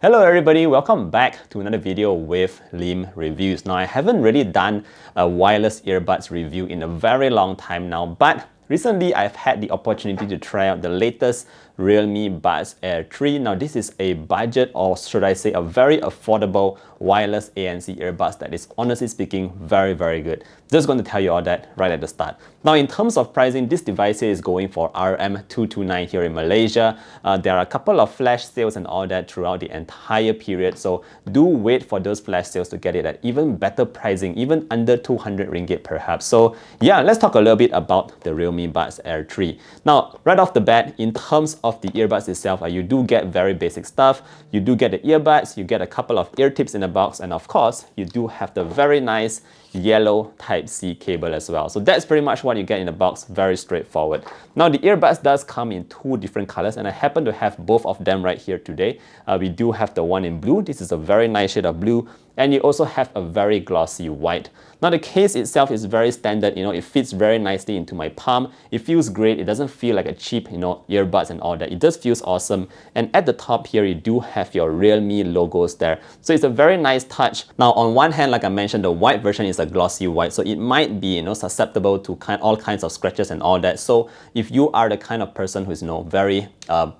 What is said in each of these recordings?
Hello everybody, welcome back to another video with REALME reviews. Now I haven't really done a wireless earbuds review in a very long time now, but recently I've had the opportunity to try out the latest REALME Buds Air 3. Now this is a budget, or should I say a very affordable wireless ANC earbuds that is honestly speaking very good. Just going to tell you all that right at the start. Now in terms of pricing, this device here is going for RM229 here in Malaysia. There are a couple of flash sales and all that throughout the entire period, so do wait for those flash sales to get it at even better pricing, even under 200 ringgit perhaps. So yeah, let's talk a little bit about the REALME Buds Air 3. Now right off the bat, in terms of the earbuds itself, you do get very basic stuff. You do get the earbuds, you get a couple of ear tips in the box, and of course you do have the very nice yellow Type-C cable as well. So that's pretty much what you get in the box, very straightforward. Now the earbuds does come in two different colors, and I happen to have both of them right here today. We do have the one in blue. This is a very nice shade of blue, and you also have a very glossy white. Now the case itself is very standard, it fits very nicely into my palm. It feels great. It doesn't feel like a cheap, earbuds and all that. It just feels awesome. And at the top here, you do have your REALME logos there. So it's a very nice touch. Now on one hand, like I mentioned, the white version is a glossy white, so it might be, susceptible to all kinds of scratches and all that. So if you are the kind of person who's, very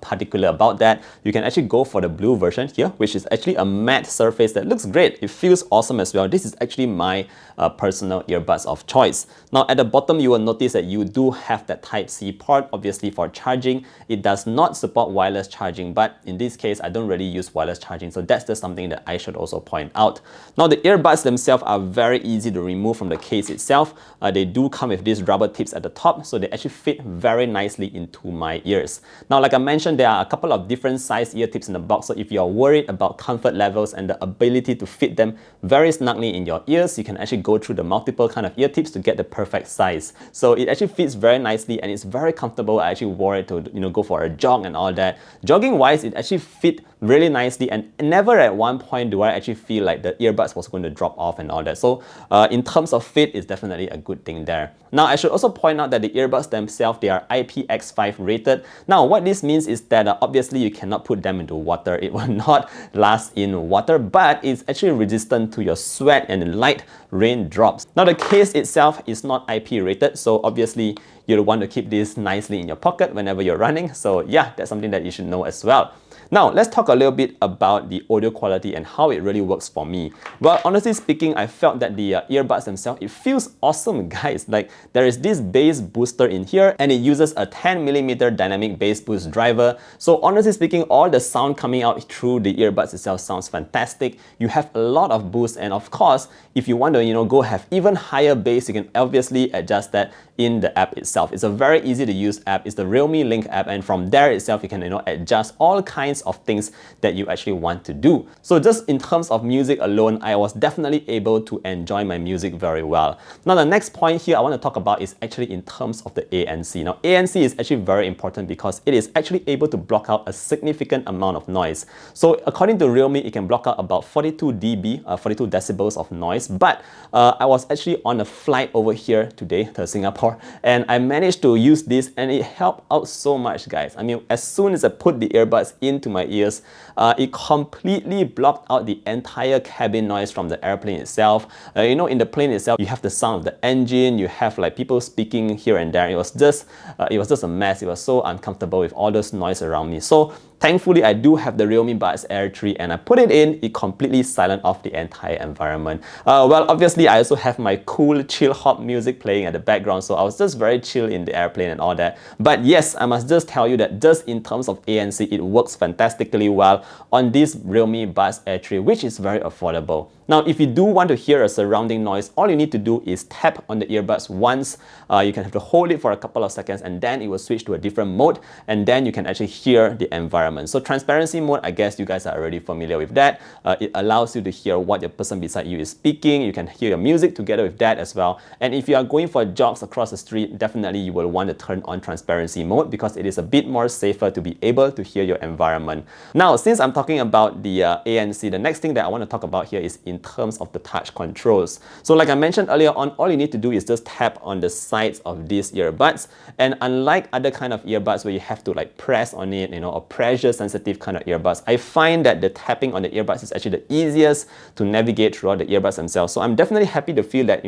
particular about that, you can actually go for the blue version here, which is actually a matte surface that looks great. It feels awesome as well. This is actually my personal earbuds of choice. Now at the bottom, you will notice that you do have that Type-C port, obviously for charging. It does not support wireless charging, but in this case, I don't really use wireless charging, so that's just something that I should also point out. Now the earbuds themselves are very easy to remove from the case itself. They do come with these rubber tips at the top, so they actually fit very nicely into my ears. Now like I mentioned, there are a couple of different size ear tips in the box, so if you're worried about comfort levels and the ability to fit them very snugly in your ears, you can actually go through the multiple kind of ear tips to get the perfect size. So it actually fits very nicely and it's very comfortable. I actually wore it to go for a jog and all that. Jogging wise, it actually fit really nicely, and never at one point do I actually feel like the earbuds was going to drop off and all that. So in terms of fit, it's definitely a good thing there. Now I should also point out that the earbuds themselves, they are IPX5 rated. Now what this means is that obviously you cannot put them into water. It will not last in water, but it's actually resistant to your sweat and light raindrops. Now the case itself is not IP rated, so obviously you'll want to keep this nicely in your pocket whenever you're running. So yeah, that's something that you should know as well. Now, let's talk a little bit about the audio quality and how it really works for me. Well, honestly speaking, I felt that the earbuds themselves, it feels awesome, guys. Like, there is this bass booster in here, and it uses a 10mm dynamic bass boost driver. So honestly speaking, all the sound coming out through the earbuds itself sounds fantastic. You have a lot of boost, and of course, if you want to, go have even higher bass, you can obviously adjust that in the app itself. It's a very easy to use app. It's the REALME Link app, and from there itself, you can adjust all kinds of things that you actually want to do. So just in terms of music alone, I was definitely able to enjoy my music very well. Now the next point here I want to talk about is actually in terms of the ANC. Now ANC is actually very important because it is actually able to block out a significant amount of noise. So according to REALME, it can block out about 42 dB, 42 decibels of noise. But I was actually on a flight over here today to Singapore, and I managed to use this, and it helped out so much, guys. I mean, as soon as I put the earbuds into my ears, it completely blocked out the entire cabin noise from the airplane itself. In the plane itself, you have the sound of the engine, you have like people speaking here and there. It was just a mess. It was so uncomfortable with all this noise around me. So thankfully, I do have the REALME Buds Air 3, and I put it in, it completely silent off the entire environment. Well, obviously, I also have my cool, chill hop music playing at the background, so I was just very chill in the airplane and all that. But yes, I must just tell you that just in terms of ANC, it works fantastically well on this REALME Buds Air 3, which is very affordable. Now, if you do want to hear a surrounding noise, all you need to do is tap on the earbuds once. You can have to hold it for a couple of seconds, and then it will switch to a different mode, and then you can actually hear the environment. So transparency mode, I guess you guys are already familiar with that. It allows you to hear what the person beside you is speaking. You can hear your music together with that as well. And if you are going for jogs across the street, definitely you will want to turn on transparency mode because it is a bit more safer to be able to hear your environment. Now, since I'm talking about the ANC, the next thing that I want to talk about here is in terms of the touch controls. So like I mentioned earlier on, all you need to do is just tap on the sides of these earbuds. And unlike other kind of earbuds where you have to like press on it, or press pressure sensitive kind of earbuds. I find that the tapping on the earbuds is actually the easiest to navigate throughout the earbuds themselves. So I'm definitely happy to feel that,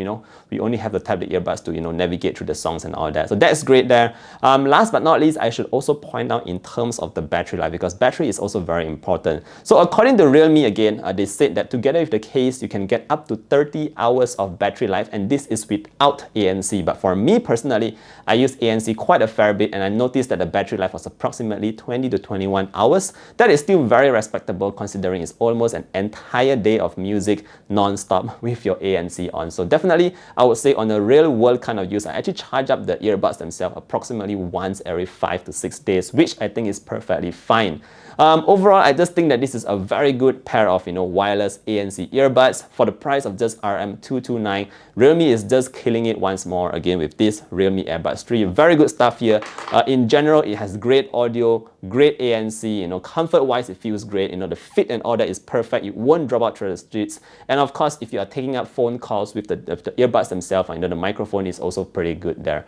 we only have to tap the earbuds to, navigate through the songs and all that. So that's great there. Last but not least, I should also point out in terms of the battery life, because battery is also very important. So according to REALME again, they said that together with the case, you can get up to 30 hours of battery life, and this is without ANC. But for me personally, I use ANC quite a fair bit, and I noticed that the battery life was approximately 20 to 21 hours. That is still very respectable considering it's almost an entire day of music non-stop with your ANC on. So definitely, I would say on a real world kind of use, I actually charge up the earbuds themselves approximately once every 5 to 6 days, which I think is perfectly fine. Overall, I just think that this is a very good pair of wireless ANC earbuds for the price of just RM229. REALME is just killing it once more again with this REALME AirBuds 3. Very good stuff here. In general, it has great audio, great ANC. Comfort-wise, it feels great. The fit and all that is perfect. It won't drop out through the streets. And of course, if you are taking up phone calls with the earbuds themselves, the microphone is also pretty good there.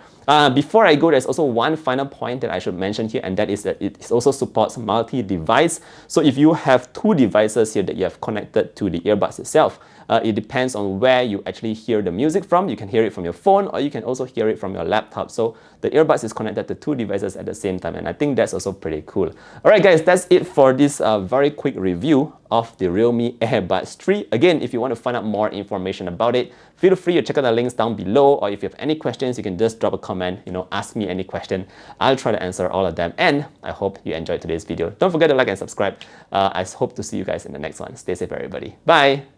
Before I go, there's also one final point that I should mention here, and that is that it also supports multi-device. So if you have two devices here that you have connected to the earbuds itself, it depends on where you actually hear the music from. You can hear it from your phone, or you can also hear it from your laptop. So the earbuds is connected to two devices at the same time, and I think that's also pretty cool. Alright guys, that's it for this very quick review of the REALME AirBuds 3. Again, if you want to find out more information about it, feel free to check out the links down below, or if you have any questions, you can just drop a comment, ask me any question. I'll try to answer all of them, and I hope you enjoyed today's video. Don't forget to like and subscribe. I hope to see you guys in the next one. Stay safe, everybody. Bye!